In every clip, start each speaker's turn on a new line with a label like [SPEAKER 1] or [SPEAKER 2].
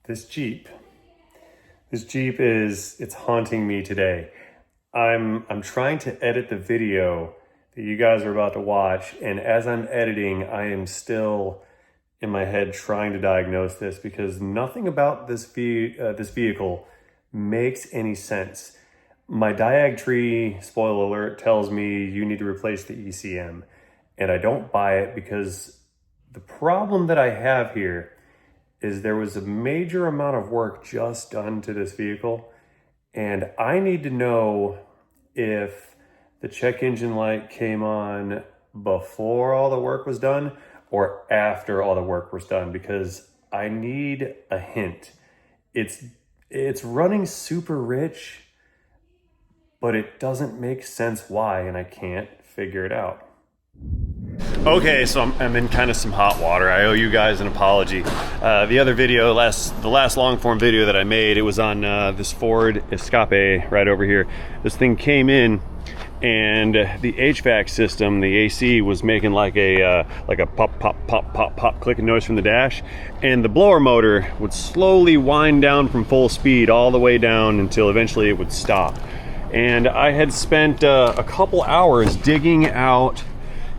[SPEAKER 1] This Jeep it's haunting me today. I'm trying to edit the video that you guys are about to watch, and as I'm editing, I am still in my head trying to diagnose this because nothing about this vehicle makes any sense. My diag tree, spoiler alert, tells me you need to replace the ECM, and I don't buy it because the problem that I have here is there was a major amount of work just done to this vehicle, and I need to know if the check engine light came on before all the work was done or after all the work was done, because I need a hint. It's running super rich, but it doesn't make sense why, and I can't figure it out. Okay, so I'm in kind of some hot water. I owe you guys an apology. The other video, the last long form video that I made, it was on this Ford Escape right over here. This thing came in, and the HVAC system, the AC, was making like a pop, pop, pop, pop, pop clicking noise from the dash, and the blower motor would slowly wind down from full speed all the way down until eventually it would stop. And I had spent a couple hours digging out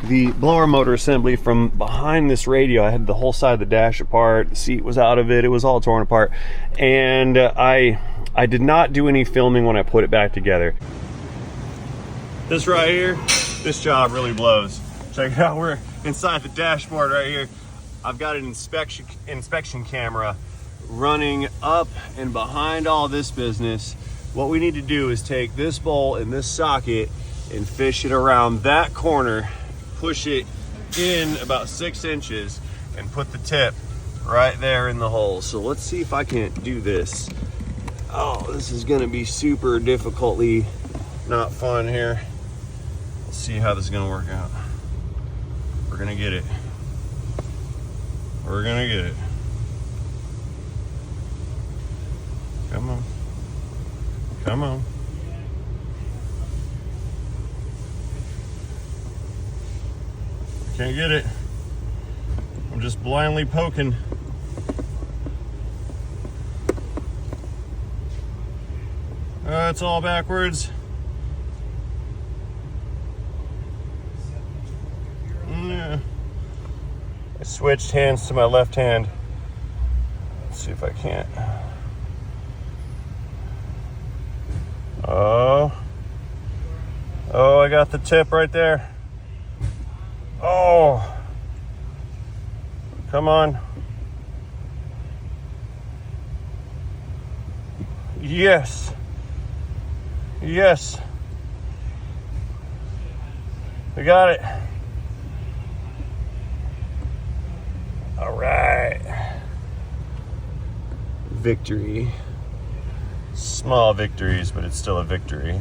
[SPEAKER 1] the blower motor assembly from behind this radio. I had the whole side of the dash apart, the seat was out of it, it was all torn apart, and I did not do any filming when I put it back together. This right here, this job really blows. Check it out, we're inside the dashboard right here. I've got an inspection camera running up and behind all this business. What we need to do is take this bolt and this socket and fish it around that corner, push it in about 6 inches, and put the tip right there in the hole. So let's see if I can't do this. Oh, this is gonna be super difficultly not fun here. Let's see how this is gonna work out. We're gonna get it. We're gonna get it. Come on. Come on. Can't get it. I'm just blindly poking. It's all backwards. Yeah. I switched hands to my left hand. Let's see if I can't. Oh, I got the tip right there. Oh, come on. Yes. Yes. We got it. All right. Victory. Small victories, but it's still a victory.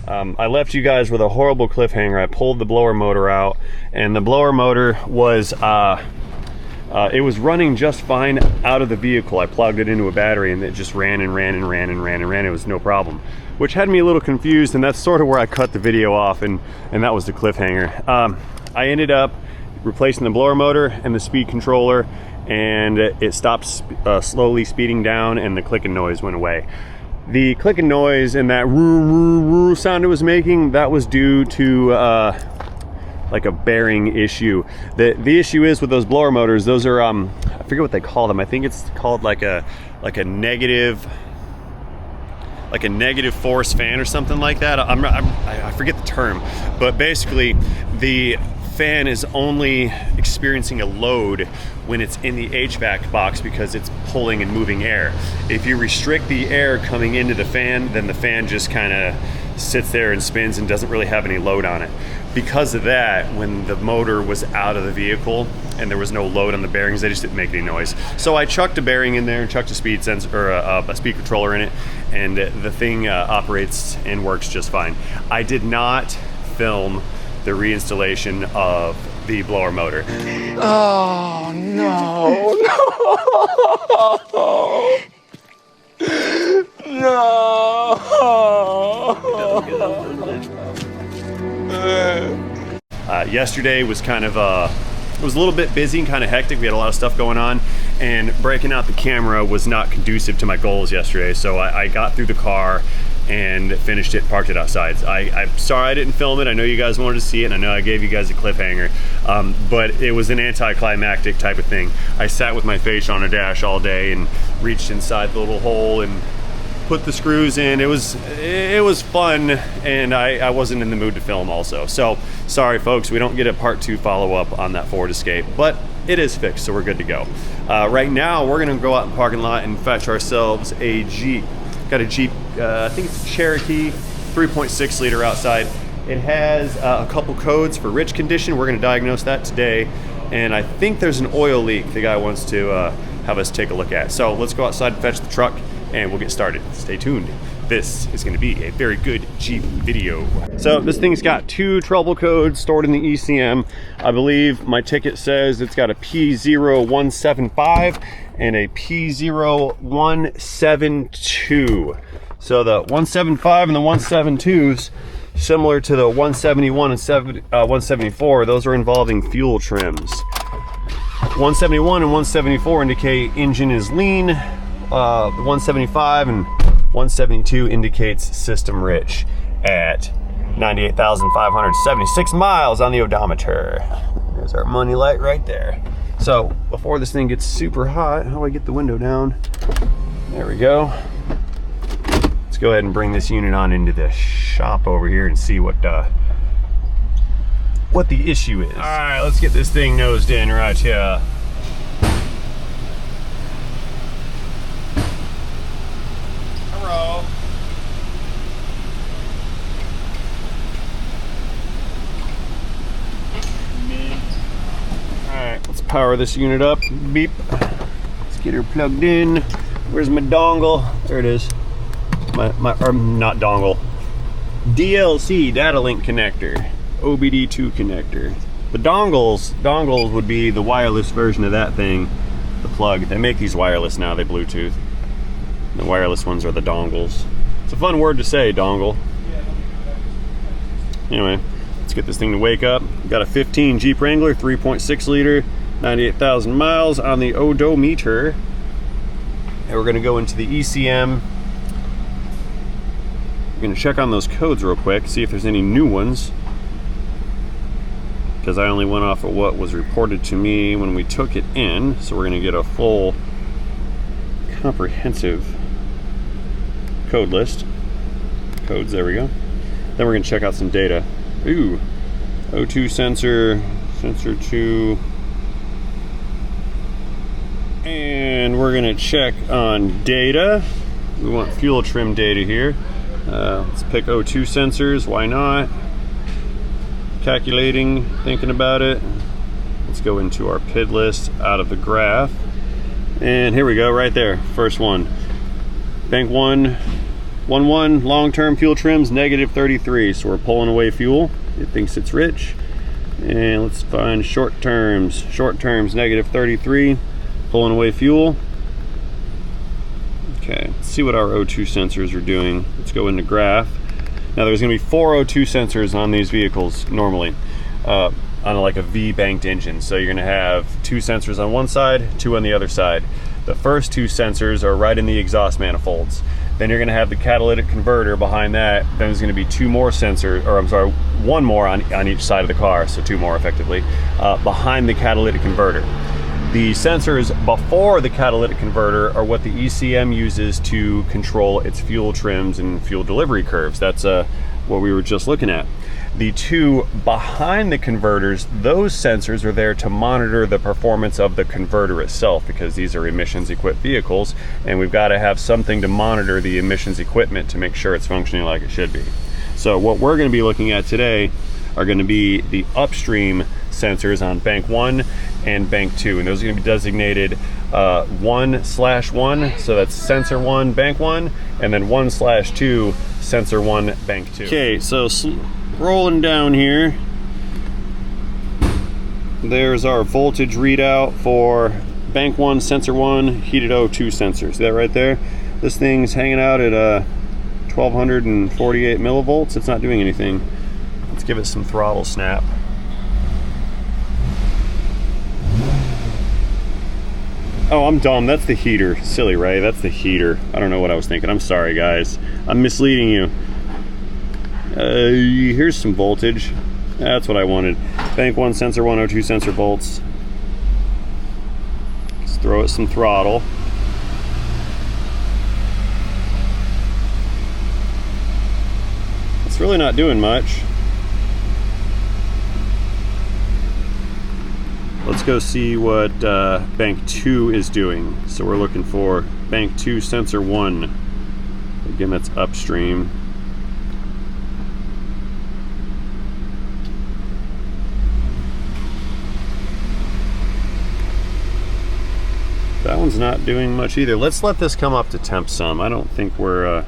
[SPEAKER 1] I left you guys with a horrible cliffhanger. I pulled the blower motor out, and the blower motor was it was running just fine out of the vehicle. I plugged it into a battery, and it just ran and ran and ran and ran and ran. It was no problem, which had me a little confused, and that's sort of where I cut the video off, and that was the cliffhanger. I ended up replacing the blower motor and the speed controller, and it stopped slowly speeding down, and the clicking noise went away. The clicking noise and that roo sound it was making, that was due to like a bearing issue. The issue is with those blower motors, those are I forget what they call them. I think it's called like a negative force fan or something like that. I forget the term, but basically the fan is only experiencing a load when it's in the HVAC box because it's pulling and moving air. If you restrict the air coming into the fan, then the fan just kind of sits there and spins and doesn't really have any load on it. Because of that, when the motor was out of the vehicle and there was no load on the bearings, they just didn't make any noise. So I chucked a bearing in there and chucked a speed sensor or a speed controller in it, and the thing operates and works just fine. I did not film the reinstallation of the blower motor.
[SPEAKER 2] Oh no, no.
[SPEAKER 1] Yesterday was kind of It was a little bit busy and kind of hectic. We had a lot of stuff going on, and breaking out the camera was not conducive to my goals yesterday. So I got through the car and finished it, parked it outside. I'm sorry I didn't film it. I know you guys wanted to see it, and I know I gave you guys a cliffhanger, but it was an anticlimactic type of thing. I sat with my face on a dash all day and reached inside the little hole and put the screws in. It was fun, and I wasn't in the mood to film also. So sorry folks, we don't get a part 2 follow-up on that Ford Escape, but it is fixed, so we're good to go. Right now we're gonna go out in the parking lot and fetch ourselves a Jeep. Got a Jeep, I think it's a Cherokee 3.6 liter outside. It has a couple codes for rich condition. We're gonna diagnose that today, and I think there's an oil leak the guy wants to have us take a look at. So let's go outside and fetch the truck, and we'll get started. Stay tuned. This is gonna be a very good Jeep video. So this thing's got 2 trouble codes stored in the ECM. I believe my ticket says it's got a P0175 and a P0172. So the 175 and the 172s, similar to the 171 and 174, those are involving fuel trims. 171 and 174 indicate engine is lean. 175 and 172 indicates system rich at 98,576 miles on the odometer. There's our money light right there. So before this thing gets super hot, how do I get the window down? There we go. Let's go ahead and bring this unit on into the shop over here and see what the issue is. All right, let's get this thing nosed in right here. Power this unit up. Beep. Let's get her plugged in. Where's my dongle? There it is. Or not dongle. DLC data link connector. OBD2 connector. The dongles would be the wireless version of that thing. The plug. They make these wireless now. They Bluetooth. The wireless ones are the dongles. It's a fun word to say, dongle. Anyway, let's get this thing to wake up. We've got a 15 Jeep Wrangler, 3.6 liter. 98,000 miles on the odometer, and we're going to go into the ECM. We're going to check on those codes real quick, see if there's any new ones, because I only went off of what was reported to me when we took it in. So we're going to get a full comprehensive code list. Codes, there we go. Then we're going to check out some data. Ooh, O2 sensor, sensor 2. And we're gonna check on data. We want fuel trim data here. Let's pick O2 sensors, why not? Calculating, thinking about it. Let's go into our PID list out of the graph. And here we go, right there, first one. Bank 111, long-term fuel trims, -33. So we're pulling away fuel. It thinks it's rich. And let's find short terms. Short terms, -33. Pulling away fuel. Okay, let's see what our O2 sensors are doing. Let's go into graph. Now there's gonna be 4 O2 sensors on these vehicles normally, on like a V-banked engine. So you're gonna have 2 sensors on one side, 2 on the other side. The first 2 sensors are right in the exhaust manifolds. Then you're gonna have the catalytic converter behind that. Then there's gonna be 2 more sensors, or I'm sorry, 1 more on each side of the car, so 2 more effectively, behind the catalytic converter. The sensors before the catalytic converter are what the ECM uses to control its fuel trims and fuel delivery curves. That's what we were just looking at. The 2 behind the converters, those sensors are there to monitor the performance of the converter itself, because these are emissions equipped vehicles, and we've got to have something to monitor the emissions equipment to make sure it's functioning like it should be. So what we're going to be looking at today are going to be the upstream sensors on bank 1 and bank 2, and those are going to be designated 1/1, so that's sensor 1 bank 1, and then 1/2 sensor 1 bank 2. Okay, so rolling down here, there's our voltage readout for bank 1 sensor 1 heated O2 sensor. See that right there? This thing's hanging out at 1248 millivolts. It's not doing anything. Let's give it some throttle snap. Oh, I'm dumb. That's the heater. Silly, right? That's the heater. I don't know what I was thinking. I'm sorry, guys. I'm misleading you. Here's some voltage. That's what I wanted. Bank 1 sensor, 102 sensor volts. Let's throw it some throttle. It's really not doing much. Let's go see what bank 2 is doing. So we're looking for bank 2 sensor 1. Again, that's upstream. That one's not doing much either. Let's let this come up to temp some. I don't think we're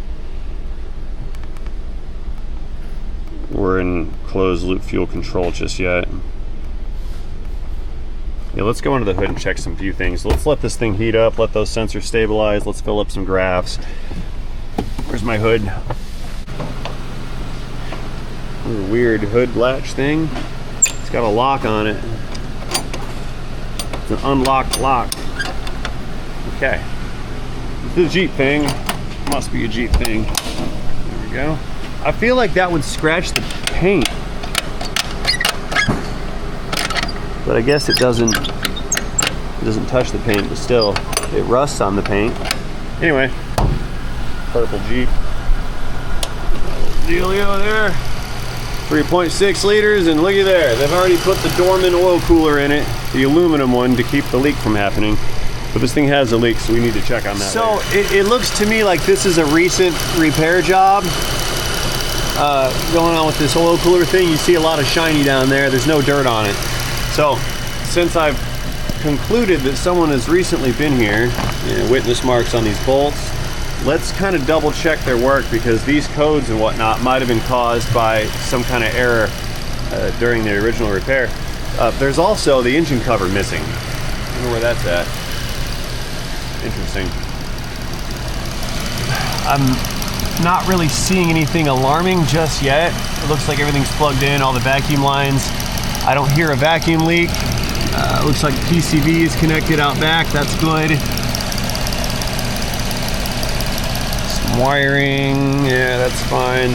[SPEAKER 1] in closed loop fuel control just yet. Yeah, let's go under the hood and check some few things. Let's let this thing heat up, let those sensors stabilize. Let's fill up some graphs. Where's my hood? Weird hood latch thing. It's got a lock on it. It's an unlocked lock. Okay. This is a Jeep thing. Must be a Jeep thing. There we go. I feel like that would scratch the paint. But I guess it doesn't touch the paint, but still it rusts on the paint. Anyway, purple Jeep. Dealio there. 3.6 liters, and looky there. They've already put the Dorman oil cooler in it, the aluminum one, to keep the leak from happening. But this thing has a leak, so we need to check on that. So it looks to me like this is a recent repair job going on with this oil cooler thing. You see a lot of shiny down there. There's no dirt on it. So since I've concluded that someone has recently been here, witness marks on these bolts, let's kind of double check their work, because these codes and whatnot might have been caused by some kind of error during the original repair. There's also the engine cover missing. I don't know where that's at. Interesting. I'm not really seeing anything alarming just yet. It looks like everything's plugged in, all the vacuum lines. I don't hear a vacuum leak. Looks like PCV is connected out back. That's good. Some wiring. Yeah, that's fine.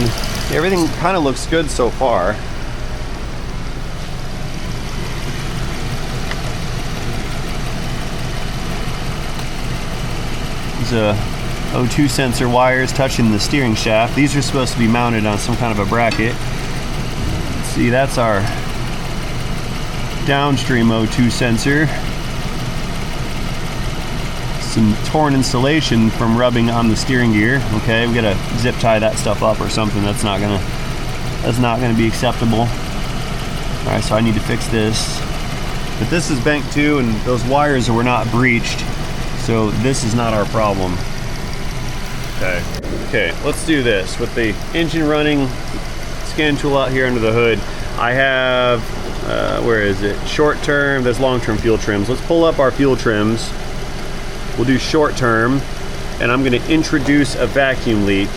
[SPEAKER 1] Everything kind of looks good so far. There's a O2 sensor wires touching the steering shaft. These are supposed to be mounted on some kind of a bracket. Let's see, that's our downstream O2 sensor. Some torn insulation from rubbing on the steering gear. Okay, we gotta zip tie that stuff up or something. That's not gonna be acceptable. All right, so I need to fix this. But this is bank 2, and those wires were not breached, so this is not our problem. Okay, let's do this. With the engine running, scan tool out here under the hood, I have, where is it? Short term, there's long term fuel trims. Let's pull up our fuel trims. We'll do short term, and I'm gonna introduce a vacuum leak,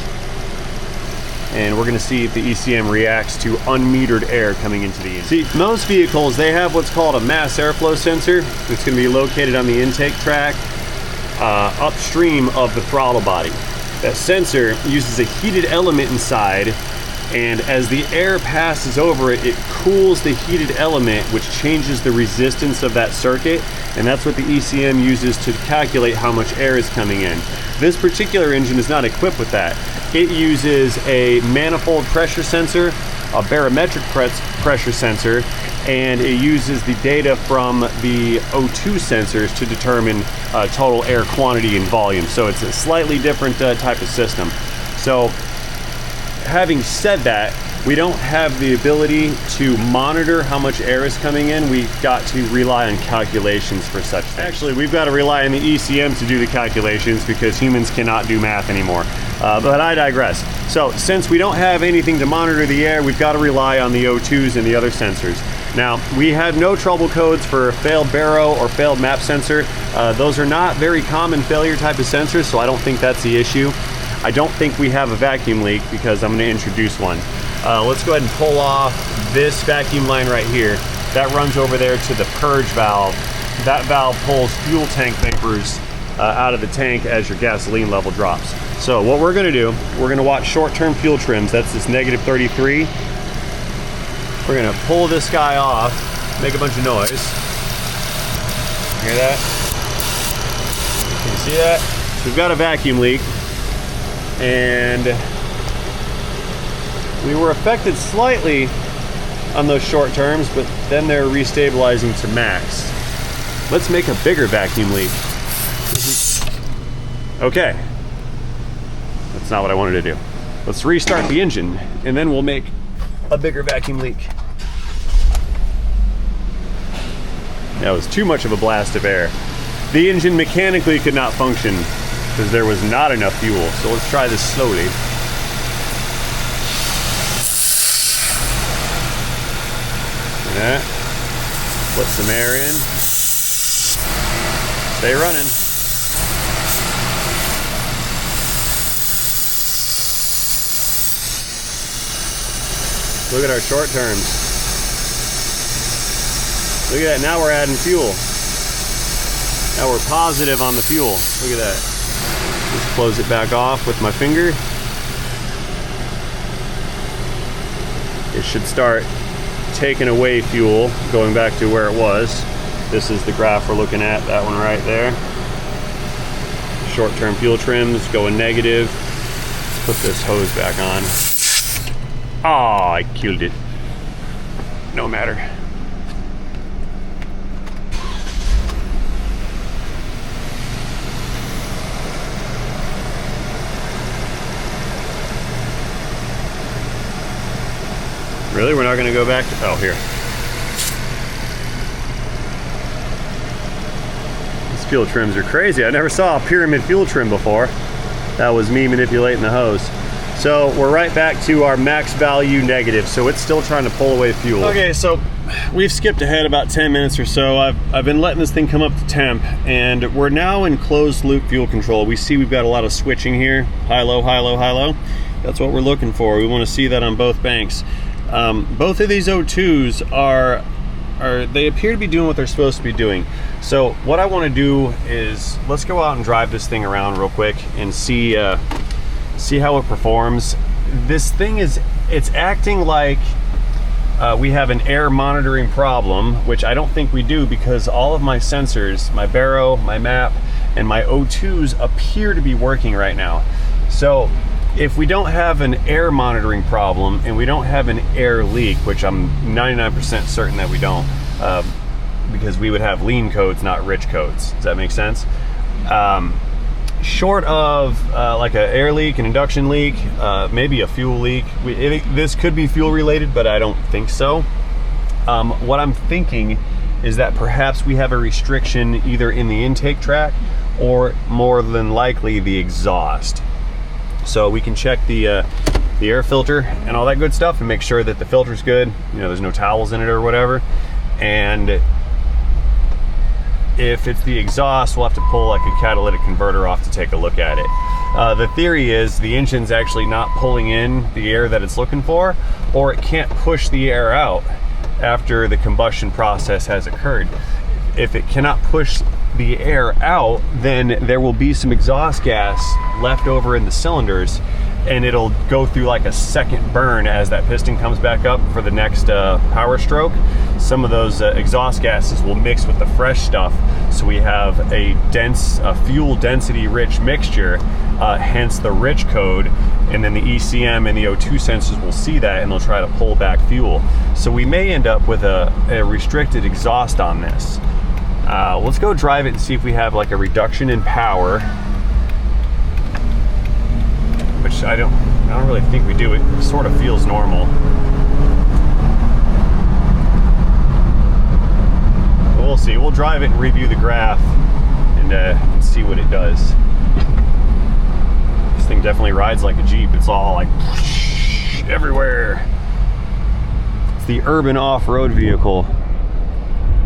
[SPEAKER 1] and we're gonna see if the ECM reacts to unmetered air coming into the engine. See, most vehicles, they have what's called a mass airflow sensor. It's gonna be located on the intake track, upstream of the throttle body. That sensor uses a heated element inside, and as the air passes over it, it cools the heated element, which changes the resistance of that circuit, and that's what the ECM uses to calculate how much air is coming in. This particular engine is not equipped with that. It uses a manifold pressure sensor, a barometric pressure sensor, and it uses the data from the O2 sensors to determine total air quantity and volume. So it's a slightly different type of system. So having said that, we don't have the ability to monitor how much air is coming in. We've got to rely on calculations for such things. Actually, we've got to rely on the ECM to do the calculations, because humans cannot do math anymore. But I digress. So since we don't have anything to monitor the air, we've got to rely on the O2s and the other sensors. Now, we have no trouble codes for failed baro or failed map sensor. Those are not very common failure type of sensors, so I don't think that's the issue. I don't think we have a vacuum leak, because I'm going to introduce one. Let's go ahead and pull off this vacuum line right here. That runs over there to the purge valve that valve pulls fuel tank vapors out of the tank as your gasoline level drops. So what we're gonna do, we're gonna watch short-term fuel trims. That's this negative 33. We're gonna pull this guy off, make a bunch of noise. Hear that? Can you see that? So we've got a vacuum leak, and we were affected slightly on those short terms, but then they're restabilizing to max. Let's make a bigger vacuum leak. Okay. That's not what I wanted to do. Let's restart the engine, and then we'll make a bigger vacuum leak. That was too much of a blast of air. The engine mechanically could not function because there was not enough fuel. So let's try this slowly. See that? Put some air in. Stay running. Look at our short terms. Look at that, now we're adding fuel. Now we're positive on the fuel. Look at that. Just close it back off with my finger. It should start taking away fuel, going back to where it was. This is the graph we're looking at, that one right there. Short-term fuel trims going negative. Put this hose back on. Oh, I killed it. No matter. Really? We're not going to go back to... Oh, here. These fuel trims are crazy. I never saw a pyramid fuel trim before. That was me manipulating the hose. So we're right back to our max value negative. So it's still trying to pull away fuel. Okay, so we've skipped ahead about 10 minutes or so. I've been letting this thing come up to temp, and we're now in closed loop fuel control. We see we've got a lot of switching here. High, low, high, low, high, low. That's what we're looking for. We want to see that on both banks. Both of these O2s they appear to be doing what they're supposed to be doing. So what I want to do is, let's go out and drive this thing around real quick and see how it performs. This thing it's acting like we have an air monitoring problem, which I don't think we do, because all of my sensors, my baro, my map, and my O2s appear to be working right now. So if we don't have an air monitoring problem and we don't have an air leak, which I'm 99% certain that we don't, because we would have lean codes, not rich codes. Does that make sense? Short of like an air leak, an induction leak, maybe a fuel leak. This could be fuel related, but I don't think so. What I'm thinking is that perhaps we have a restriction either in the intake tract or more than likely the exhaust. So we can check the air filter and all that good stuff and make sure that the filter's good. You know, there's no towels in it or whatever. And if it's the exhaust, we'll have to pull like a catalytic converter off to take a look at it. The theory is the engine's actually not pulling in the air that it's looking for, or it can't push the air out after the combustion process has occurred. If it cannot push the air out, then there will be some exhaust gas left over in the cylinders, and it'll go through like a second burn as that piston comes back up for the next power stroke. Some of those exhaust gases will mix with the fresh stuff, so we have a fuel density rich mixture, hence the rich code, and then the ECM and the O2 sensors will see that and they'll try to pull back fuel. So we may end up with a restricted exhaust on this. Let's go drive it and see if we have like a reduction in power, which I don't really think we do. It sort of feels normal. But we'll see. We'll drive it and review the graph and see what it does. This thing definitely rides like a Jeep. It's all like whoosh, everywhere. It's the urban off-road vehicle.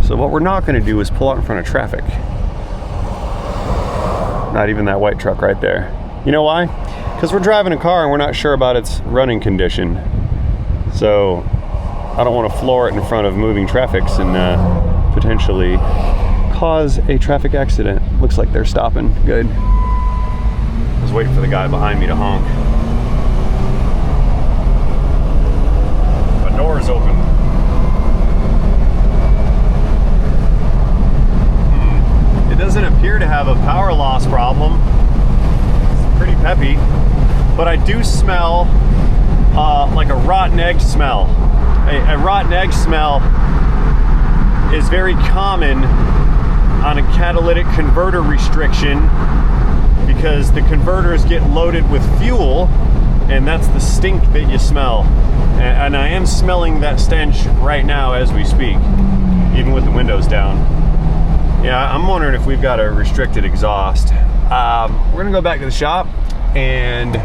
[SPEAKER 1] So what we're not going to do is pull out in front of traffic. Not even that white truck right there. You know why? Because we're driving a car and we're not sure about its running condition. So I don't want to floor it in front of moving traffics and potentially cause a traffic accident. Looks like they're stopping. Good. I was waiting for the guy behind me to honk. The door is open. It doesn't appear to have a power loss problem. It's pretty peppy, but I do smell like a rotten egg smell. A rotten egg smell is very common on a catalytic converter restriction because the converters get loaded with fuel, and that's the stink that you smell. And I am smelling that stench right now as we speak, even with the windows down. Yeah, I'm wondering if we've got a restricted exhaust. We're gonna go back to the shop, and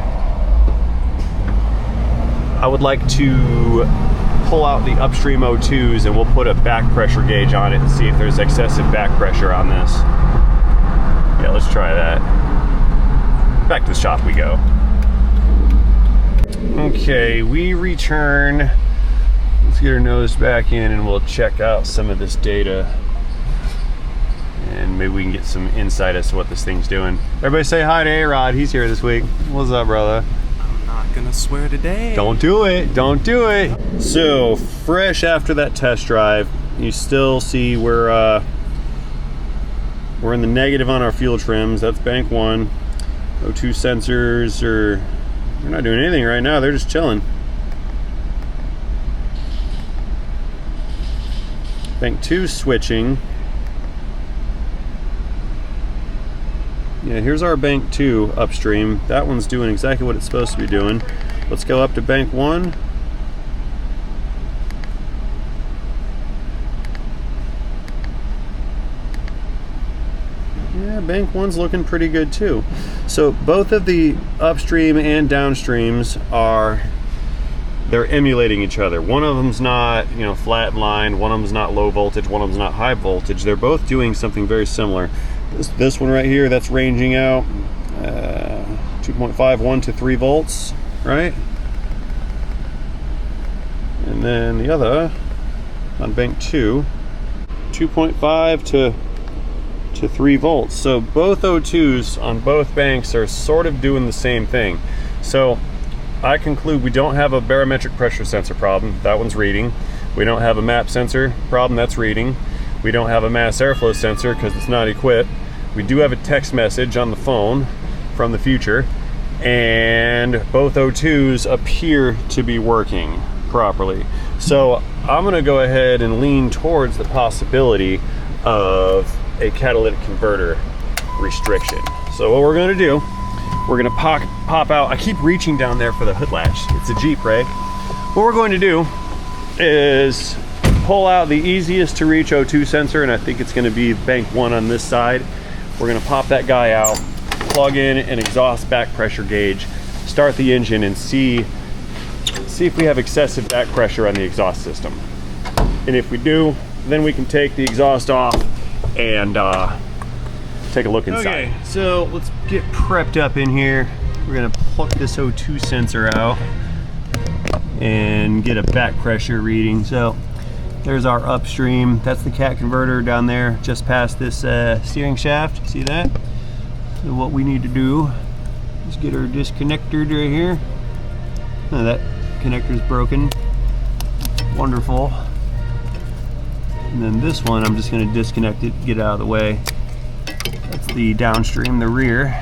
[SPEAKER 1] I would like to pull out the upstream O2s, and we'll put a back pressure gauge on it and see if there's excessive back pressure on this. Yeah, let's try that. Back to the shop we go. Okay, we return. Let's get our nose back in and we'll check out some of this data. And maybe we can get some insight as to what this thing's doing. Everybody say hi to A-Rod, he's here this week. What's up, brother?
[SPEAKER 2] I'm not gonna swear today.
[SPEAKER 1] Don't do it, don't do it. So, fresh after that test drive, you still see we're in the negative on our fuel trims. That's bank 1. O2 sensors they're not doing anything right now, they're just chilling. Bank 2 switching. Yeah, here's our bank 2 upstream. That one's doing exactly what it's supposed to be doing. Let's go up to bank 1. Yeah, bank 1's looking pretty good too. So both of the upstream and downstreams they're emulating each other. One of them's not, flat line, one of them's not low voltage, one of them's not high voltage. They're both doing something very similar. This one right here, that's ranging out 2.51 to 3 volts, right? And then the other, on bank 2, 2.5 to 3 volts. So both O2s on both banks are sort of doing the same thing. So I conclude we don't have a barometric pressure sensor problem. That one's reading. We don't have a map sensor problem. That's reading. We don't have a mass airflow sensor because it's not equipped. We do have a text message on the phone from the future, and both O2s appear to be working properly. So I'm gonna go ahead and lean towards the possibility of a catalytic converter restriction. So what we're gonna do, we're gonna pop out. I keep reaching down there for the hood latch. It's a Jeep, right? What we're going to do is pull out the easiest to reach O2 sensor, and I think it's gonna be bank 1 on this side. We're gonna pop that guy out, plug in an exhaust back pressure gauge, start the engine, and see if we have excessive back pressure on the exhaust system. And if we do, then we can take the exhaust off and take a look inside. Okay, so let's get prepped up in here. We're gonna pluck this O2 sensor out and get a back pressure reading. So there's our upstream. That's the cat converter down there, just past this steering shaft. See that? So what we need to do is get our disconnector right here. Oh, that connector's broken. Wonderful. And then this one, I'm just gonna disconnect it, get it out of the way. That's the downstream, the rear.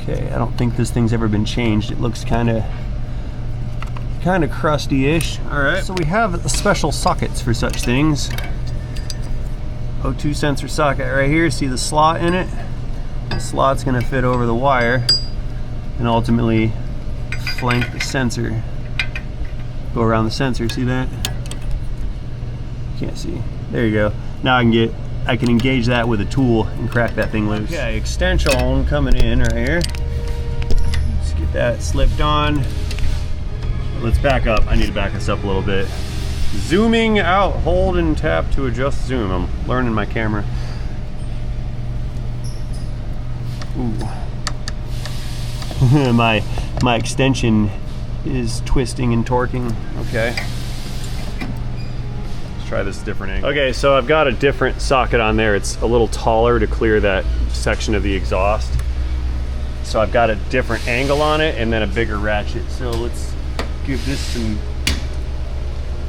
[SPEAKER 1] Okay, I don't think this thing's ever been changed. It looks kind of crusty-ish. All right. So we have special sockets for such things. O2 sensor socket right here. See the slot in it? The slot's gonna fit over the wire and ultimately flank the sensor. Go around the sensor, see that? Can't see. There you go. Now I can engage that with a tool and crack that thing loose. Okay, extension coming in right here. Let's get that slipped on. Let's back up. I need to back this up a little bit. Zooming out, hold and tap to adjust zoom. I'm learning my camera. Ooh. my extension is twisting and torquing. Okay. Let's try this different angle. Okay, so I've got a different socket on there. It's a little taller to clear that section of the exhaust. So I've got a different angle on it and then a bigger ratchet. So let's give this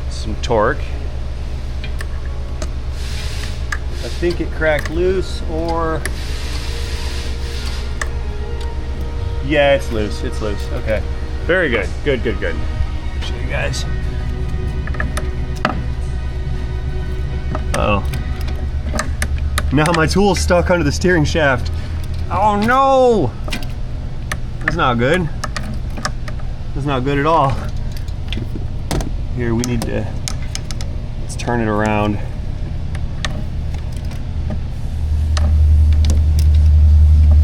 [SPEAKER 1] some torque. I think it cracked loose, or yeah, it's loose. It's loose. Okay, very good. Good. Show you guys. Oh, now my tool's stuck under the steering shaft. Oh no! That's not good. That's not good at all. Here, we need to, let's turn it around.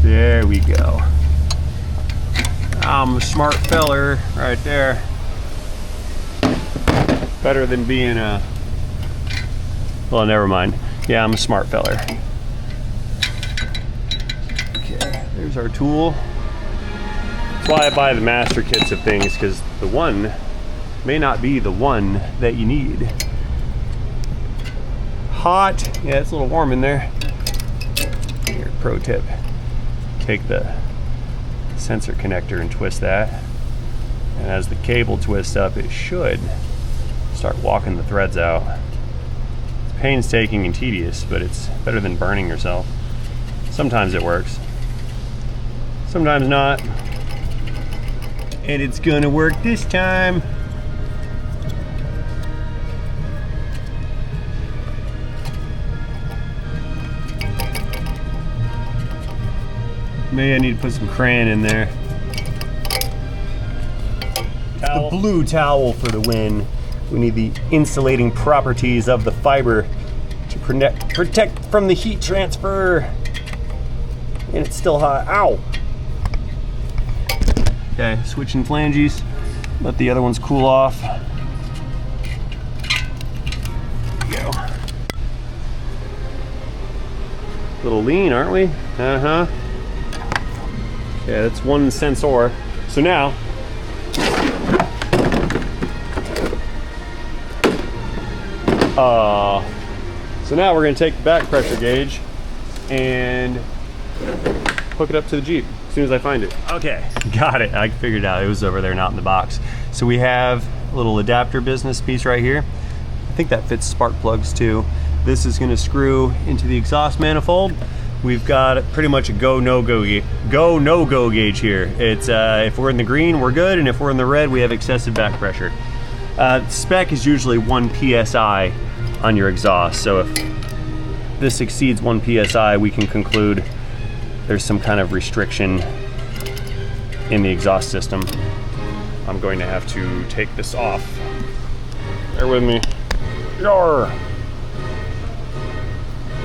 [SPEAKER 1] There we go. I'm a smart feller right there. Better than being a, well, never mind. Yeah, I'm a smart feller. Okay, there's our tool. That's why I buy the master kits of things, because the one may not be the one that you need. Hot. Yeah, it's a little warm in there. Here, pro tip. Take the sensor connector and twist that. And as the cable twists up, it should start walking the threads out. It's painstaking and tedious, but it's better than burning yourself. Sometimes it works. Sometimes not. And it's gonna work this time. Maybe I need to put some crayon in there. The blue towel for the win. We need the insulating properties of the fiber to protect from the heat transfer. And it's still hot. Ow! Okay, switching flanges. Let the other ones cool off. There we go. A little lean, aren't we? Uh-huh. Yeah, that's one sensor. So now, we're gonna take the back pressure gauge and hook it up to the Jeep as soon as I find it. Okay, got it. I figured it out. It was over there, not in the box. So we have a little adapter business piece right here. I think that fits spark plugs too. This is gonna screw into the exhaust manifold. We've got pretty much a go-no-go gauge here. It's if we're in the green, we're good, and if we're in the red, we have excessive back pressure. Spec is usually 1 PSI on your exhaust, so if this exceeds 1 PSI, we can conclude there's some kind of restriction in the exhaust system. I'm going to have to take this off. Bear with me. Yarr!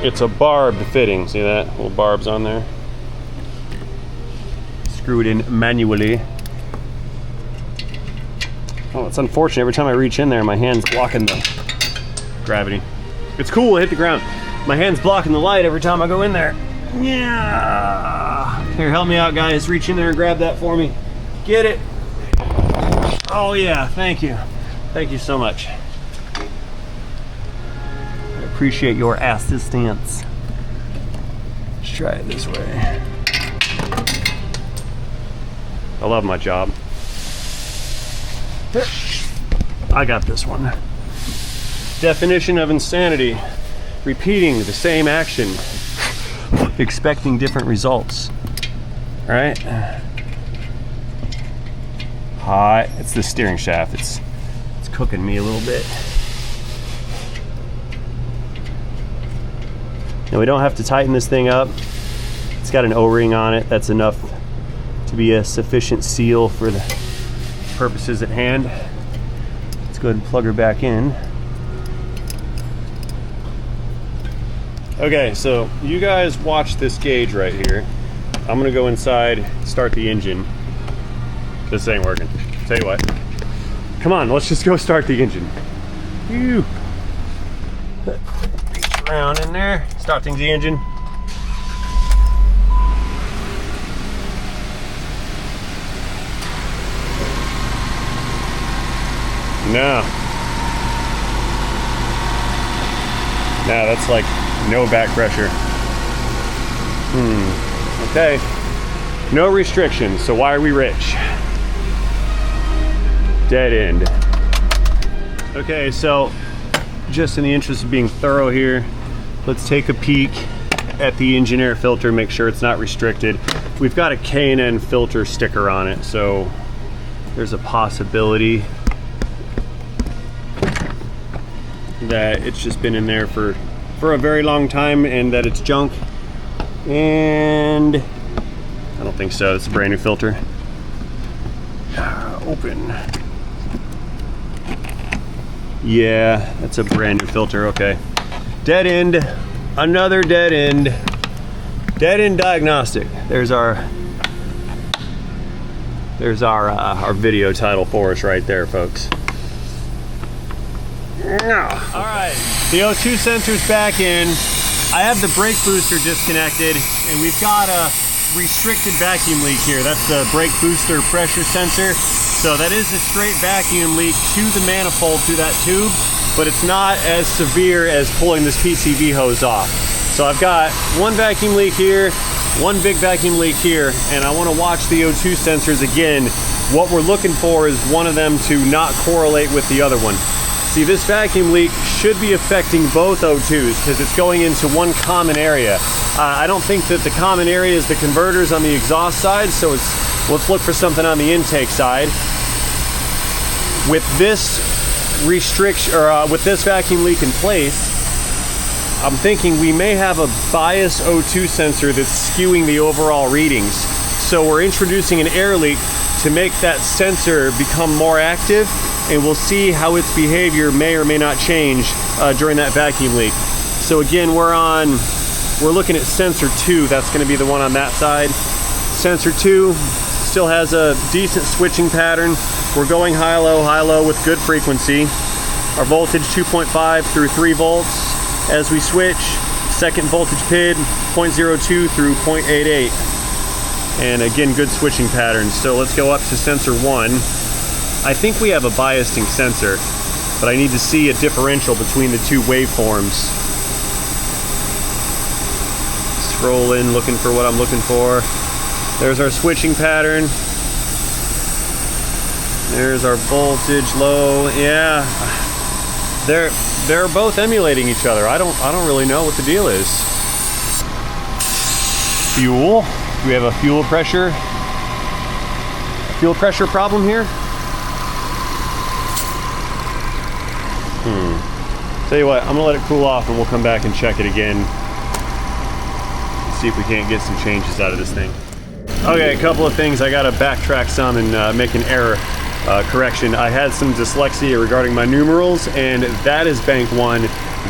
[SPEAKER 1] It's a barbed fitting, see that? Little barbs on there. Screw it in manually. Oh, it's unfortunate. Every time I reach in there, my hand's blocking the gravity. It's cool, it hit the ground. My hand's blocking the light every time I go in there. Yeah. Here, help me out, guys. Reach in there and grab that for me. Get it. Oh yeah, thank you. Thank you so much. Appreciate your assistance. Let's try it this way. I love my job. I got this one. Definition of insanity: repeating the same action, expecting different results. All right. Hot. It's the steering shaft. It's cooking me a little bit. Now we don't have to tighten this thing up. It's got an O-ring on it. That's enough to be a sufficient seal for the purposes at hand. Let's go ahead and plug her back in. Okay, so you guys watch this gauge right here. I'm gonna go inside, start the engine. This ain't working. Tell you what. Come on, let's just go start the engine. Phew. Reach around in there, starting the engine. Now, Nah, that's like no back pressure. Okay. No restrictions, so why are we rich? Dead end. Okay, so just in the interest of being thorough here, let's take a peek at the engine air filter, make sure it's not restricted. We've got a K&N filter sticker on it, so there's a possibility that it's just been in there for a very long time and that it's junk. And I don't think so. It's a brand new filter. Open. Yeah, that's a brand new filter. Okay. Dead end. Another dead end. Dead end diagnostic. There's our video title for us right there, folks. All right, the O2 sensor's back in. I have the brake booster disconnected, and we've got a restricted vacuum leak here. That's the brake booster pressure sensor. So that is a straight vacuum leak to the manifold through that tube, but it's not as severe as pulling this PCV hose off. So I've got one vacuum leak here, one big vacuum leak here, and I want to watch the O2 sensors again. What we're looking for is one of them to not correlate with the other one. See, this vacuum leak should be affecting both O2s because it's going into one common area. I don't think that the common area is the converters on the exhaust side, so let's look for something on the intake side. With this restriction, or with this vacuum leak in place, I'm thinking we may have a bias O2 sensor that's skewing the overall readings. So we're introducing an air leak to make that sensor become more active, and we'll see how its behavior may or may not change during that vacuum leak. So again, we're looking at sensor 2. That's going to be the one on that side. Sensor 2 still has a decent switching pattern. We're going high-low with good frequency. Our voltage 2.5 through 3 volts. As we switch, second voltage PID 0.02 through 0.88. And again, good switching patterns. So let's go up to sensor 1. I think we have a biasing sensor, but I need to see a differential between the two waveforms. Scroll in looking for what I'm looking for. There's our switching pattern. There's our voltage low. Yeah, they're both emulating each other. I don't really know what the deal is. Fuel. Do we have a fuel pressure problem here? Tell you what, I'm gonna let it cool off and we'll come back and check it again. See if we can't get some changes out of this thing. Okay, a couple of things. I gotta backtrack some and make an error correction. I had some dyslexia regarding my numerals, and that is bank 1,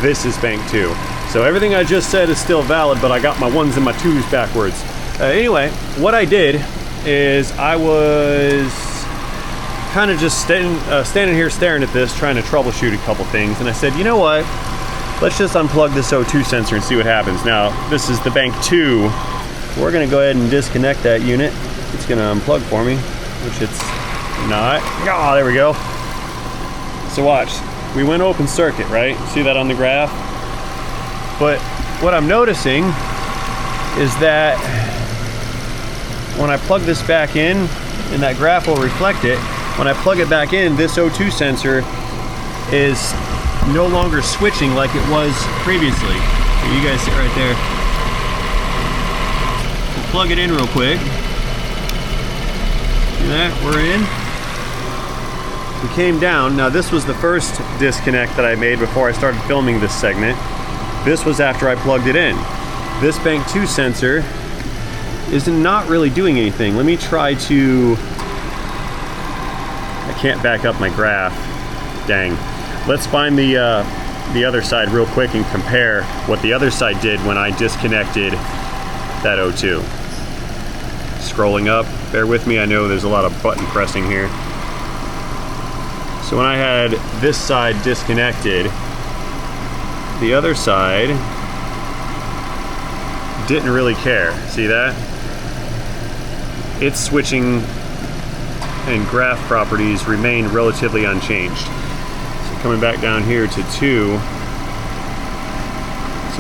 [SPEAKER 1] this is bank 2. So everything I just said is still valid, but I got my 1s and my 2s backwards. Anyway, what I did is I was kind of just standing here staring at this, trying to troubleshoot a couple things, and I said, you know what? Let's just unplug this O2 sensor and see what happens. Now, this is the bank 2. We're gonna go ahead and disconnect that unit. It's gonna unplug for me, which it's not. Oh, there we go. So watch, we went open circuit, right? See that on the graph? But what I'm noticing is that when I plug this back in, and that graph will reflect it, when I plug it back in, this O2 sensor is no longer switching like it was previously. Here, you guys sit right there. We'll plug it in real quick. See that? We're in. We came down. Now this was the first disconnect that I made before I started filming this segment. This was after I plugged it in. This bank 2 sensor is not really doing anything. Let me try to... I can't back up my graph. Dang. Let's find the other side real quick and compare what the other side did when I disconnected that O2. Scrolling up, bear with me, I know there's a lot of button pressing here. So when I had this side disconnected, the other side didn't really care. See that? Its switching and graph properties remained relatively unchanged. So coming back down here to 2,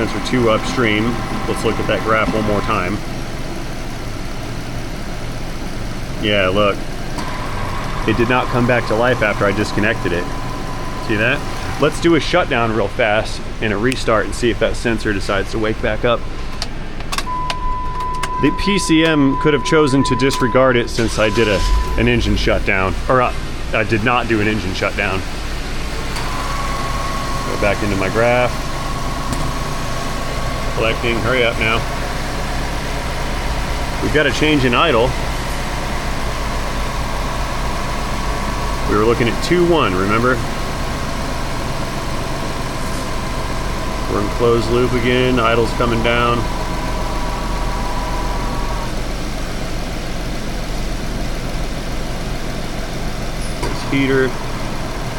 [SPEAKER 1] sensor 2 upstream. Let's look at that graph one more time. Yeah, look. It did not come back to life after I disconnected it. See that? Let's do a shutdown real fast and a restart and see if that sensor decides to wake back up. The PCM could have chosen to disregard it since I did an engine shutdown, or I did not do an engine shutdown. Go back into my graph. Collecting, hurry up now. We've got a change in idle. We were looking at 2.1, remember? We're in closed loop again, idle's coming down. There's heater,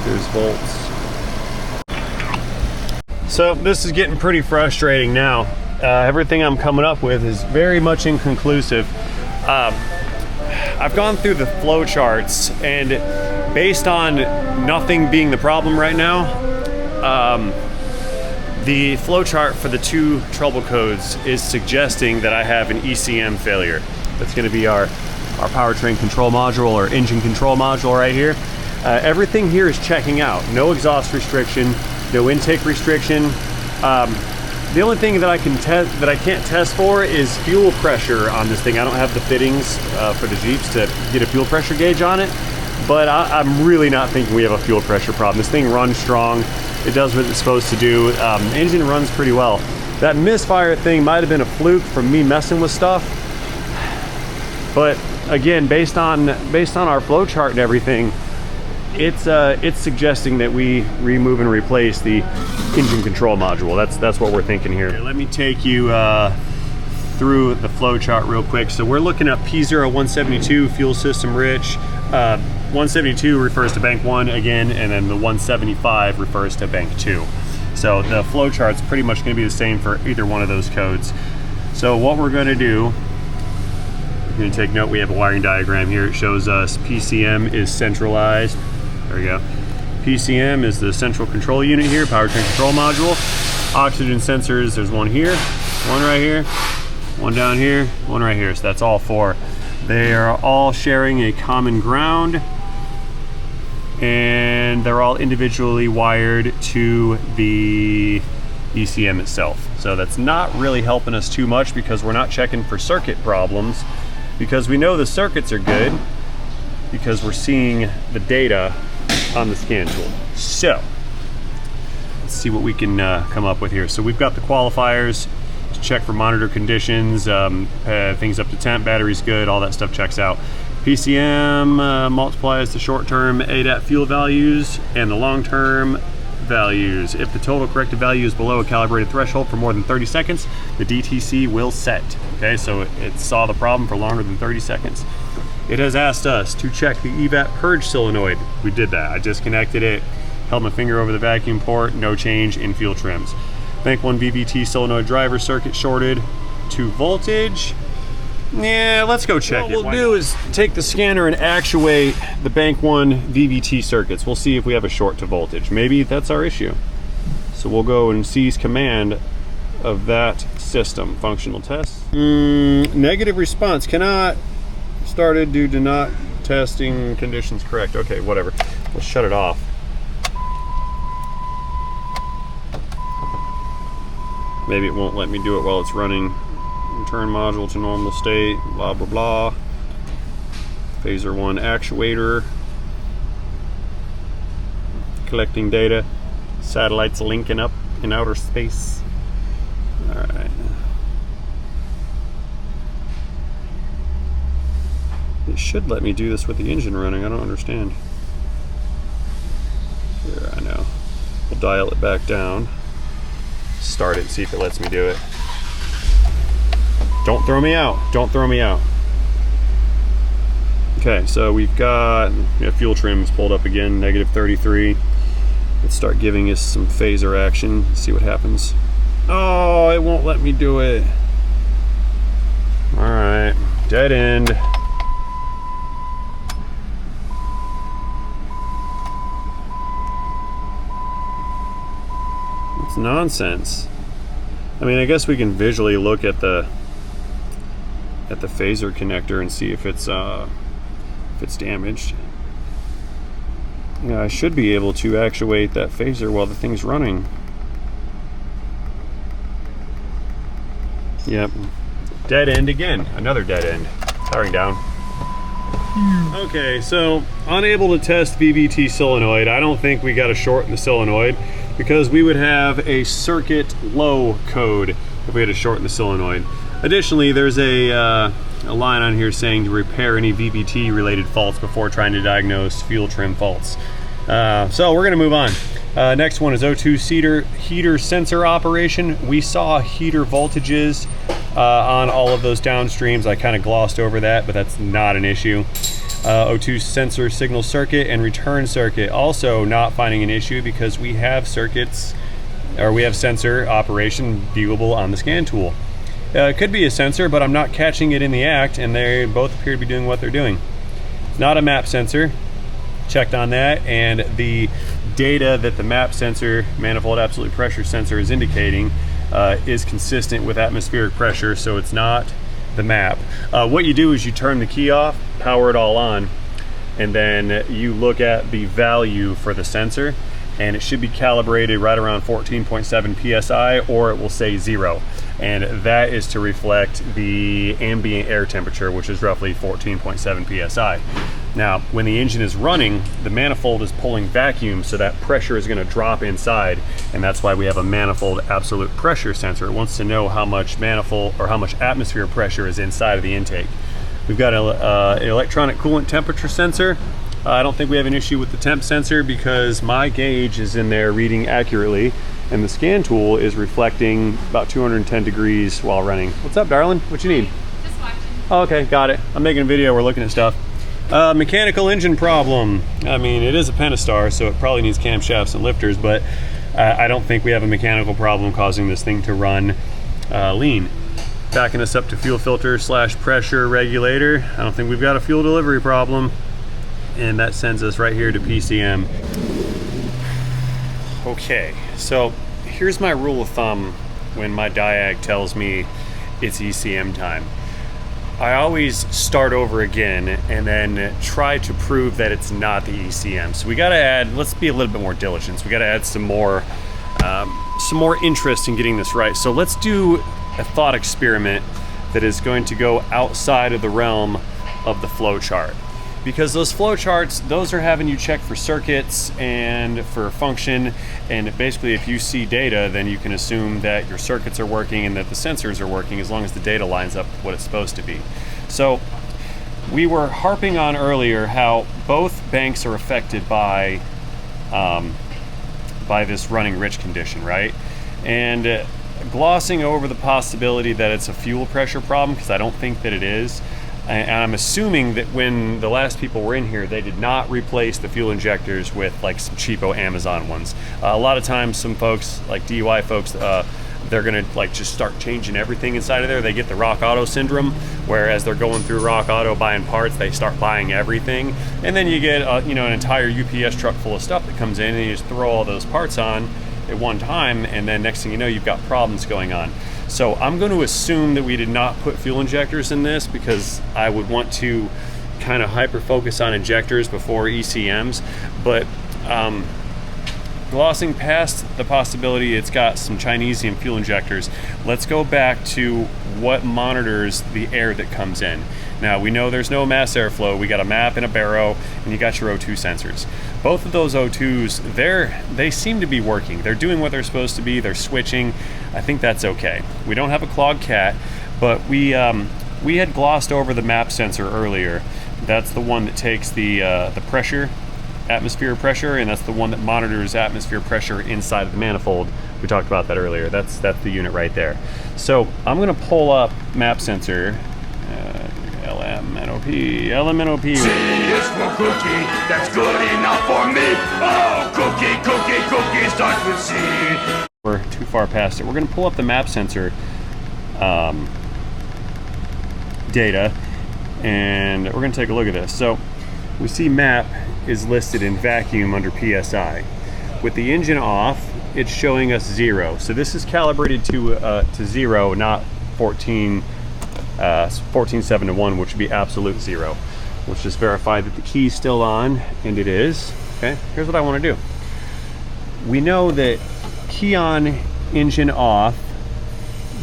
[SPEAKER 1] there's volts. So this is getting pretty frustrating now. Everything I'm coming up with is very much inconclusive. I've gone through the flow charts, and based on nothing being the problem right now, the flow chart for the two trouble codes is suggesting that I have an ECM failure. That's going to be our powertrain control module or engine control module right here. Everything here is checking out. No exhaust restriction, no intake restriction. The only thing that I can't test for is fuel pressure on this thing. I don't have the fittings for the Jeeps to get a fuel pressure gauge on it, but I'm really not thinking we have a fuel pressure problem. This thing runs strong. It does what it's supposed to do. Engine runs pretty well. That misfire thing might have been a fluke from me messing with stuff, but again, based on our flow chart and everything, it's suggesting that we remove and replace the engine control module. That's what we're thinking here. Okay, let me take you through the flow chart real quick. So we're looking at P0172, fuel system rich. 172 refers to bank 1 again, and then the 175 refers to bank 2. So the flow chart's pretty much going to be the same for either one of those codes. So what we're going to do, you're going to take note, we have a wiring diagram here. It shows us PCM is centralized. There we go. PCM is the central control unit here, powertrain control module. Oxygen sensors, there's one here, one right here, one down here, one right here. So that's all four. They are all sharing a common ground, and they're all individually wired to the ECM itself. So that's not really helping us too much because we're not checking for circuit problems, because we know the circuits are good because we're seeing the data on the scan tool. So let's see what we can come up with here. So we've got the qualifiers to check for monitor conditions, things up to temp, battery's good, all that stuff checks out. PCM multiplies the short-term ADAT fuel values and the long-term values. If the total corrected value is below a calibrated threshold for more than 30 seconds, the DTC will set. Okay, so it saw the problem for longer than 30 seconds. It has asked us to check the EVAP purge solenoid. We did that. I disconnected it, held my finger over the vacuum port, no change in fuel trims. Bank 1 VVT solenoid driver circuit shorted to voltage. Yeah, let's go check it. What we'll do is take the scanner and actuate the bank 1 VVT circuits. We'll see if we have a short to voltage. Maybe that's our issue. So we'll go and seize command of that system. Functional test. Negative response. Cannot started due to not testing conditions correct. Okay, whatever. Let's shut it off. Maybe it won't let me do it while it's running. Turn module to normal state, blah, blah, blah. Phaser 1 actuator. Collecting data. Satellites linking up in outer space. All right. It should let me do this with the engine running. I don't understand. Here, I know. We'll dial it back down. Start it, see if it lets me do it. Don't throw me out. Don't throw me out. Okay, so we've got fuel trims pulled up again, negative 33. Let's start giving us some phaser action, see what happens. Oh, it won't let me do it. All right, dead end. It's nonsense. I mean, I guess we can visually look at the phaser connector and see if it's damaged. Yeah, I should be able to actuate that phaser while the thing's running. Yep. Dead end again. Another dead end. Powering down. Okay, so unable to test VVT solenoid. I don't think we got a short in the solenoid because we would have a circuit low code if we had a short in the solenoid. Additionally, there's a line on here saying to repair any VVT related faults before trying to diagnose fuel trim faults. So we're gonna move on. Next one is O2 heater sensor operation. We saw heater voltages on all of those downstreams. I kind of glossed over that, but that's not an issue. O2 sensor signal circuit and return circuit, also not finding an issue because we have circuits, or we have sensor operation viewable on the scan tool. It could be a sensor, but I'm not catching it in the act, and they both appear to be doing what they're doing. It's not a map sensor. Checked on that, and the data that the map sensor, manifold absolute pressure sensor, is indicating is consistent with atmospheric pressure, so it's not the map. What you do is you turn the key off, power it all on, and then you look at the value for the sensor, and it should be calibrated right around 14.7 psi, or it will say 0, and that is to reflect the ambient air temperature, which is roughly 14.7 psi. Now, when the engine is running, the manifold is pulling vacuum, so that pressure is going to drop inside, and that's why we have a manifold absolute pressure sensor. It wants to know how much manifold or how much atmosphere pressure is inside of the intake. We've got an electronic coolant temperature sensor. I don't think we have an issue with the temp sensor because my gauge is in there reading accurately, and the scan tool is reflecting about 210 degrees while running. What's up, darling? What you need?
[SPEAKER 3] Just watching.
[SPEAKER 1] Oh, okay, got it. I'm making a video, we're looking at stuff. Mechanical engine problem. I mean, it is a Pentastar, so it probably needs camshafts and lifters, but I don't think we have a mechanical problem causing this thing to run lean. Backing us up to fuel filter / pressure regulator. I don't think we've got a fuel delivery problem. And that sends us right here to PCM. Okay, so here's my rule of thumb when my diag tells me it's ECM time. I always start over again and then try to prove that it's not the ECM. So we gotta add, let's be a little bit more diligent. We gotta add some more interest in getting this right. So let's do a thought experiment that is going to go outside of the realm of the flow chart. Because those flow charts, those are having you check for circuits and for function, and basically if you see data, then you can assume that your circuits are working and that the sensors are working as long as the data lines up with what it's supposed to be. So we were harping on earlier how both banks are affected by this running rich condition, right? And glossing over the possibility that it's a fuel pressure problem, because I don't think that it is. And I'm assuming that when the last people were in here, they did not replace the fuel injectors with like some cheapo Amazon ones. A lot of times some folks, like DUI folks, they're gonna like just start changing everything inside of there. They get the Rock Auto syndrome, where as they're going through Rock Auto buying parts, they start buying everything. And then you get an entire UPS truck full of stuff that comes in, and you just throw all those parts on at one time, and then next thing you know, you've got problems going on. So I'm going to assume that we did not put fuel injectors in this because I would want to kind of hyper focus on injectors before ECMs, but glossing past the possibility it's got some Chinesium fuel injectors, let's go back to what monitors the air that comes in. Now we know there's no mass airflow, we got a map and a baro, and you got your O2 sensors. Both of those O2s, they seem to be working. They're doing what they're supposed to be, they're switching. I think that's okay. We don't have a clogged cat, but we had glossed over the map sensor earlier. That's the one that takes the pressure, atmosphere pressure, and that's the one that monitors atmosphere pressure inside of the manifold. We talked about that earlier. That's the unit right there. So I'm gonna pull up map sensor, LMNOP.
[SPEAKER 4] C is for cookie, that's good enough for me. Oh, cookie starts with C.
[SPEAKER 1] We're too far past it. We're gonna pull up the map sensor data, and we're gonna take a look at this. So we see map is listed in vacuum under PSI. With the engine off, it's showing us 0. So this is calibrated to 0, not 14.7 which would be absolute 0. Let's just verify that the key's still on, and it is. Okay, here's what I want to do. We know that key on, engine off,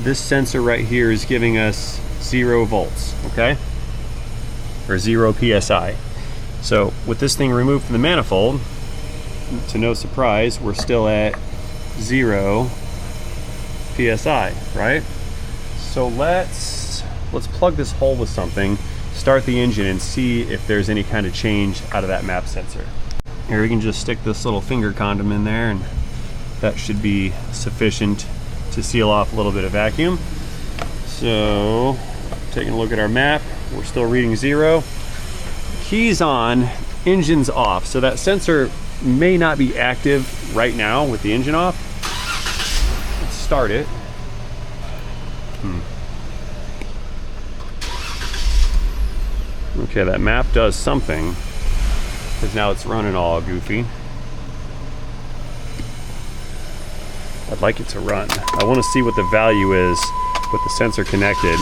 [SPEAKER 1] this sensor right here is giving us 0 volts, okay? Or 0 PSI. So with this thing removed from the manifold, to no surprise, we're still at 0 PSI, right? So let's plug this hole with something, start the engine, and see if there's any kind of change out of that map sensor. Here, we can just stick this little finger condom in there, and that should be sufficient to seal off a little bit of vacuum. So, taking a look at our map, we're still reading 0. Keys on, engine's off. So that sensor may not be active right now with the engine off. Let's start it. Okay, that map does something, because now it's running all goofy. I'd like it to run. I want to see what the value is with the sensor connected.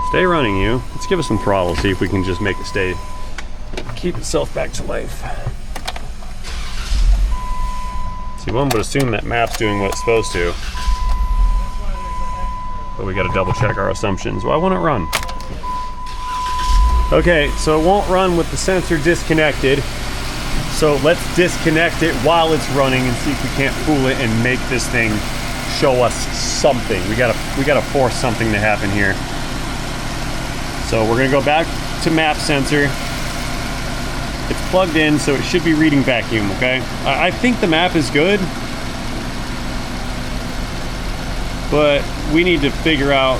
[SPEAKER 1] Stay running, you. Let's give it some throttle, see if we can just make it stay, keep itself back to life. See, one would assume that map's doing what it's supposed to, but we gotta double check our assumptions. Why won't it run? Okay, so it won't run with the sensor disconnected. So let's disconnect it while it's running and see if we can't fool it and make this thing show us something. We gotta force something to happen here. So we're gonna go back to map sensor. It's plugged in, so it should be reading vacuum, okay? I think the map is good, but we need to figure out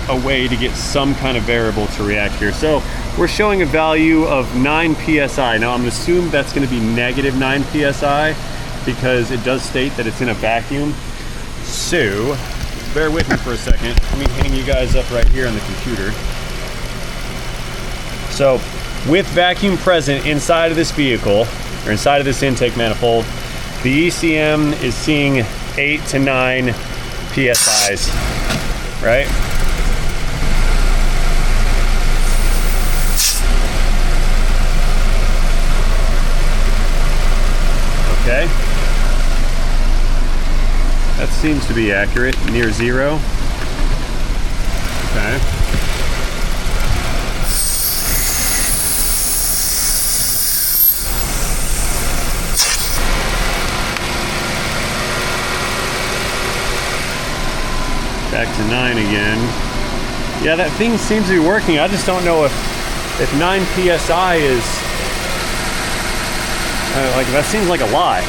[SPEAKER 1] a way to get some kind of variable to react here. So we're showing a value of 9 PSI. Now I'm gonna assume that's gonna be negative 9 PSI because it does state that it's in a vacuum. So bear with me for a second. Let me hang you guys up right here on the computer. So with vacuum present inside of this vehicle, or inside of this intake manifold, the ECM is seeing 8 to 9 PSIs, right? Okay. That seems to be accurate, near 0. Okay. Back to 9 again. Yeah, that thing seems to be working. I just don't know if 9 PSI is, like, that seems like a lie.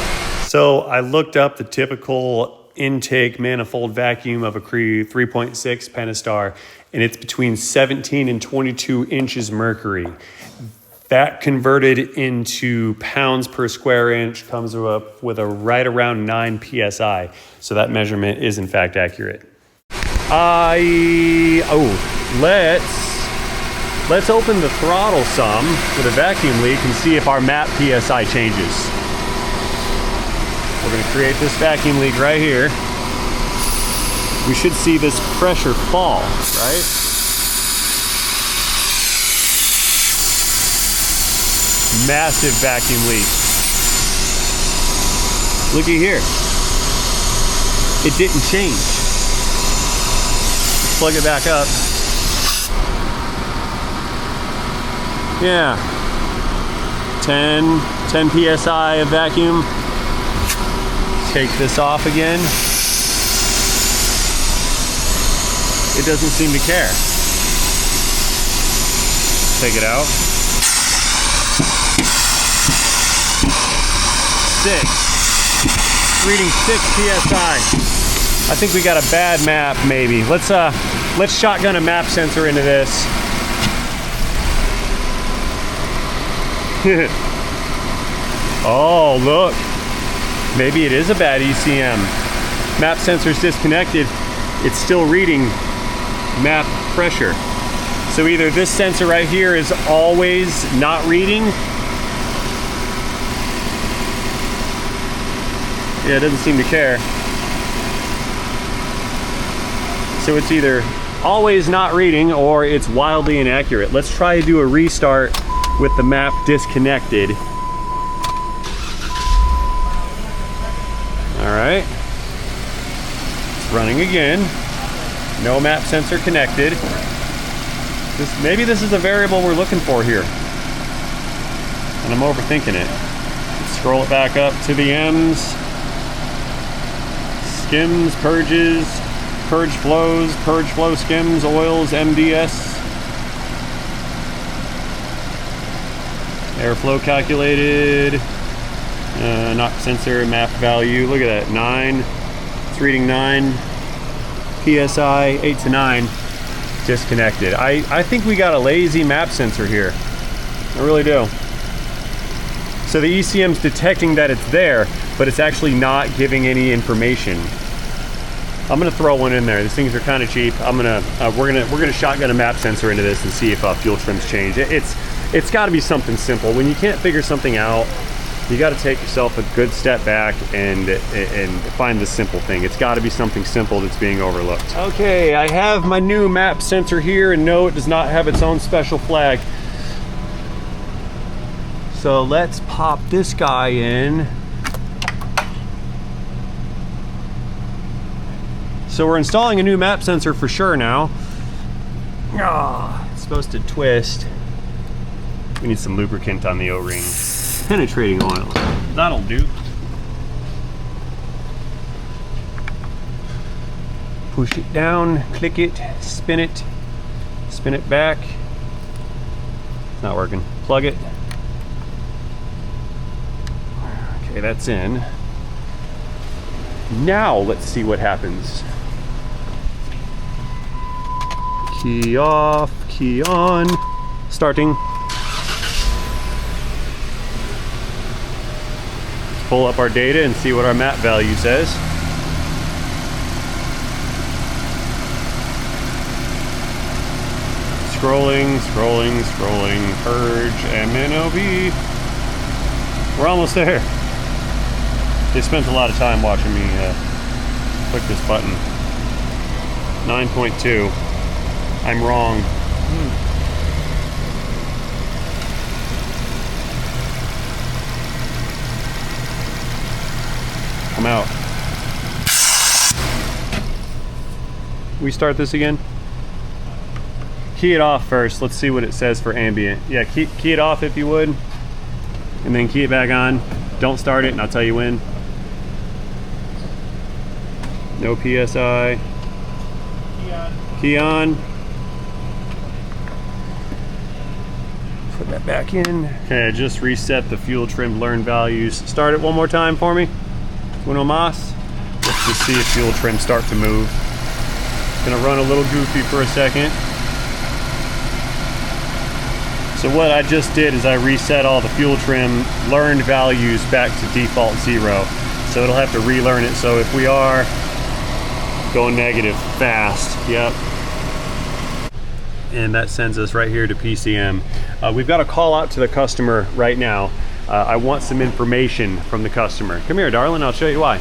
[SPEAKER 1] So I looked up the typical intake manifold vacuum of a Cree 3.6 Pentastar, and it's between 17 and 22 inches mercury. That converted into pounds per square inch comes up with a right around 9 PSI. So that measurement is in fact accurate. Let's open the throttle some with a vacuum leak and see if our map PSI changes. We're going to create this vacuum leak right here. We should see this pressure fall, right? Massive vacuum leak. Looky here. It didn't change. Let's plug it back up. Yeah. 10 PSI of vacuum. Take this off again. It doesn't seem to care. Take it out. 6. Reading 6 PSI. I think we got a bad map, maybe. Let's shotgun a map sensor into this. Oh, look. Maybe it is a bad ECM. Map sensor's disconnected. It's still reading map pressure. So either this sensor right here is always not reading. Yeah, it doesn't seem to care. So it's either always not reading or it's wildly inaccurate. Let's try to do a restart with the map disconnected. All right, it's running again. No map sensor connected. Maybe this is a variable we're looking for here. And I'm overthinking it. Let's scroll it back up to the M's. Skims, purges, purge flows, purge flow skims, oils, MDS. Airflow calculated. Knock sensor, map value. Look at that, 9. It's reading 9. PSI, 8 to 9. Disconnected. I think we got a lazy map sensor here. I really do. So the ECM's detecting that it's there, but it's actually not giving any information. I'm gonna throw one in there. These things are kind of cheap. We're gonna shotgun a map sensor into this and see if fuel trims change. It's got to be something simple. When you can't figure something out, you got to take yourself a good step back and find the simple thing. It's got to be something simple that's being overlooked. Okay, I have my new map sensor here, and no, it does not have its own special flag. So let's pop this guy in. So we're installing a new map sensor for sure now. It's supposed to twist. We need some lubricant on the O-ring. Penetrating oil. That'll do. Push it down, click it, spin it back. It's not working. Plug it. Okay, that's in. Now let's see what happens. Key off, key on, starting. Pull up our data and see what our map value says. Scrolling, scrolling, scrolling, purge, MNOV. We're almost there. They spent a lot of time watching me click this button. 9.2. I'm wrong. I'm out. We start this again? Key it off first. Let's see what it says for ambient. Yeah, key it off if you would. And then key it back on. Don't start it and I'll tell you when. No PSI. Key on. Put that back in. Okay, I just reset the fuel trim learn values. Start it one more time for me. Uno más. Let's just see if fuel trims start to move. Gonna run a little goofy for a second. So what I just did is I reset all the fuel trim learned values back to default 0. So it'll have to relearn it. So if we are going negative fast, yep. And that sends us right here to PCM. We've got a call out to the customer right now. I want some information from the customer. Come here, darling, I'll show you why.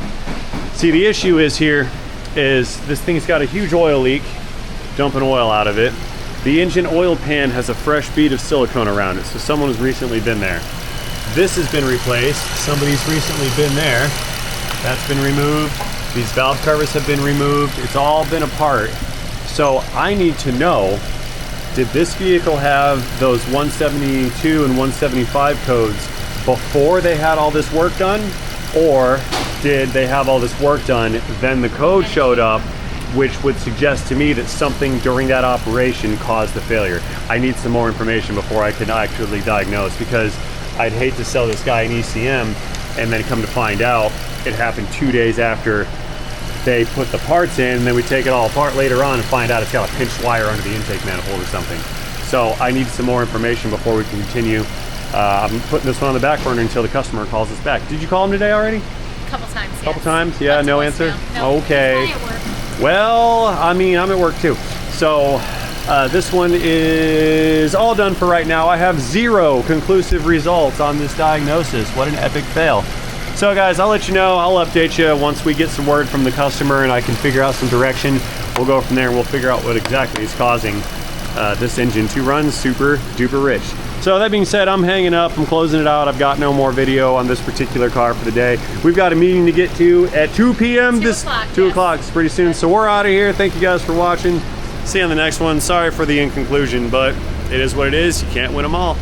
[SPEAKER 1] See, the issue is here is this thing's got a huge oil leak, dumping oil out of it. The engine oil pan has a fresh bead of silicone around it, so someone has recently been there. This has been replaced. Somebody's recently been there. That's been removed. These valve covers have been removed. It's all been apart. So I need to know, did this vehicle have those 172 and 175 codes before they had all this work done? Or did they have all this work done, then the code showed up, which would suggest to me that something during that operation caused the failure? I need some more information before I can actually diagnose, because I'd hate to sell this guy an ECM and then come to find out it happened 2 days after they put the parts in, and then we take it all apart later on and find out it's got a pinched wire under the intake manifold or something. So I need some more information before we can continue. I'm putting this one on the back burner until the customer calls us back. Did you call him today already?
[SPEAKER 3] A couple times, yes.
[SPEAKER 1] Couple times? Yeah, no answer?
[SPEAKER 3] No.
[SPEAKER 1] Okay.
[SPEAKER 3] He's probably at work.
[SPEAKER 1] Well, I mean, I'm at work too. So This one is all done for right now. I have 0 conclusive results on this diagnosis. What an epic fail. So guys, I'll let you know, I'll update you once we get some word from the customer and I can figure out some direction. We'll go from there and we'll figure out what exactly is causing this engine to run super duper rich. So that being said, I'm hanging up, I'm closing it out. I've got no more video on this particular car for the day. We've got a meeting to get to at 2 p.m. 2 o'clock, it's pretty soon. So we're out of here. Thank you guys for watching. See you on the next one. Sorry for the inconclusion, but it is what it is. You can't win them all.